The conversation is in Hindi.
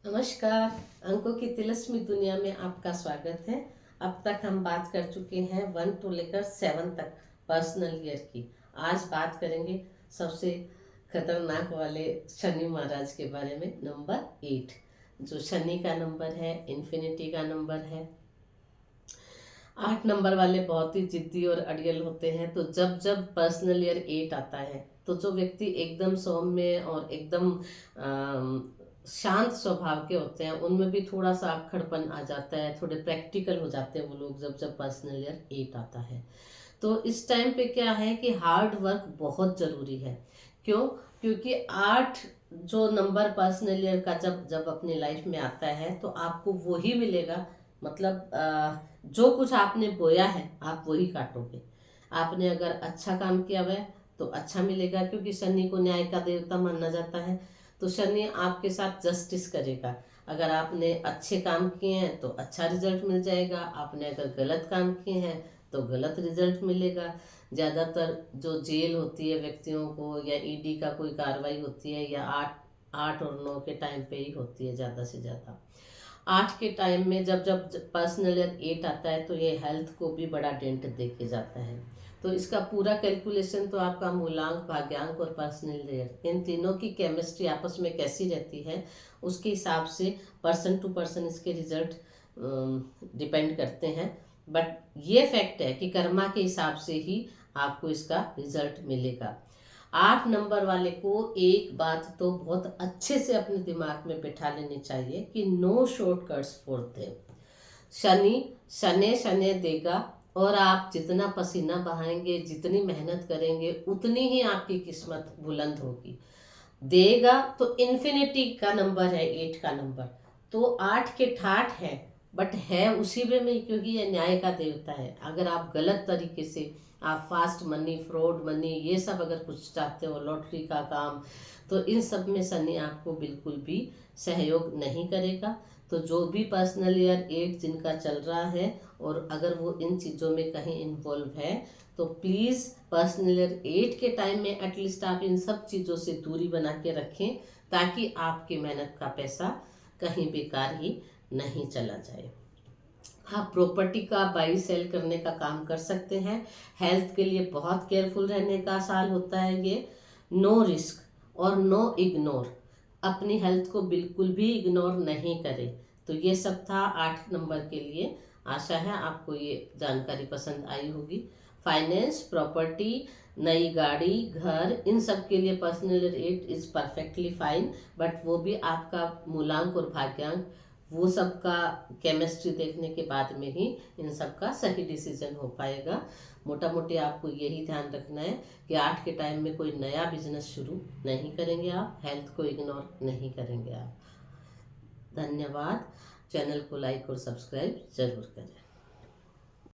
नमस्कार। अंकों की तिलस्मी दुनिया में आपका स्वागत है। अब तक हम बात कर चुके हैं 1 to लेकर 7 तक पर्सनल ईयर की। आज बात करेंगे सबसे खतरनाक वाले शनि महाराज के बारे में, नंबर 8, जो शनि का नंबर है, इन्फिनिटी का नंबर है। 8 नंबर वाले बहुत ही जिद्दी और अड़ियल होते हैं। तो जब जब पर्सनल ईयर 8 आता है तो जो व्यक्ति एकदम सौम्य और एकदम शांत स्वभाव के होते हैं उनमें भी थोड़ा सा अक्खड़पन आ जाता है, थोड़े प्रैक्टिकल हो जाते हैं वो लोग जब जब पर्सनल ईयर 8 आता है। तो इस टाइम पे क्या है कि हार्ड वर्क बहुत ज़रूरी है। क्यों? क्योंकि 8 जो नंबर पर्सनल ईयर का जब जब अपनी लाइफ में आता है तो आपको वही मिलेगा। मतलब जो कुछ आपने बोया है आप वही काटोगे। आपने अगर अच्छा काम किया हुआ है तो अच्छा मिलेगा, क्योंकि शनि को न्याय का देवता माना जाता है। तो शनि आपके साथ जस्टिस करेगा। अगर आपने अच्छे काम किए हैं तो अच्छा रिजल्ट मिल जाएगा, आपने अगर गलत काम किए हैं तो गलत रिजल्ट मिलेगा। ज़्यादातर जो जेल होती है व्यक्तियों को, या ईडी का कोई कार्रवाई होती है, या 8 और 9 के टाइम पे ही होती है ज़्यादा से ज़्यादा। 8 के टाइम में जब जब पर्सनल ईयर 8 आता है तो ये हेल्थ को भी बड़ा डेंट दे के जाता है। तो इसका पूरा कैलकुलेशन तो आपका मूलांक, भाग्यांक और पर्सनल ईयर, इन तीनों की केमिस्ट्री आपस में कैसी रहती है उसके हिसाब से पर्सन टू पर्सन इसके रिजल्ट डिपेंड करते हैं। बट ये फैक्ट है कि कर्मा के हिसाब से ही आपको इसका रिजल्ट मिलेगा। 8 नंबर वाले को एक बात तो बहुत अच्छे से अपने दिमाग में बिठा लेनी चाहिए कि नो शॉर्टकट्स फॉर देम। शनि शनै शनै देगा, और आप जितना पसीना बहाएंगे, जितनी मेहनत करेंगे, उतनी ही आपकी किस्मत बुलंद होगी। देगा तो इन्फिनिटी का नंबर है, 8 का नंबर, तो 8 के ठाठ है, बट है उसी में, क्योंकि ये न्याय का देवता है। अगर आप गलत तरीके से, आप फास्ट मनी, फ्रॉड मनी, ये सब अगर कुछ चाहते हो, लॉटरी का काम, तो इन सब में शनि आपको बिल्कुल भी सहयोग नहीं करेगा। तो जो भी पर्सनल ईयर 8 जिनका चल रहा है और अगर वो इन चीज़ों में कहीं इन्वॉल्व है तो प्लीज़ पर्सनल ईयर 8 के टाइम में एटलीस्ट आप इन सब चीज़ों से दूरी बना के रखें, ताकि आपकी मेहनत का पैसा कहीं बेकार ही नहीं चला जाए। आप प्रॉपर्टी का बाई सेल करने का काम कर सकते हैं। हेल्थ के लिए बहुत केयरफुल रहने का साल होता है ये। नो रिस्क और नो इग्नोर, अपनी हेल्थ को बिल्कुल भी इग्नोर नहीं करें। तो ये सब था 8 नंबर के लिए। आशा है आपको ये जानकारी पसंद आई होगी। फाइनेंस, प्रॉपर्टी, नई गाड़ी, घर, इन सब के लिए personal 8 is perfectly fine. But वो भी आपका मूलांक और भाग्यांक, वो सब का केमिस्ट्री देखने के बाद में ही इन सब का सही डिसीजन हो पाएगा। मोटा मोटी आपको यही ध्यान रखना है कि 8 के टाइम में कोई नया बिजनेस शुरू नहीं करेंगे आप, हेल्थ को इग्नोर नहीं करेंगे आप। धन्यवाद। चैनल को लाइक और सब्सक्राइब जरूर करें।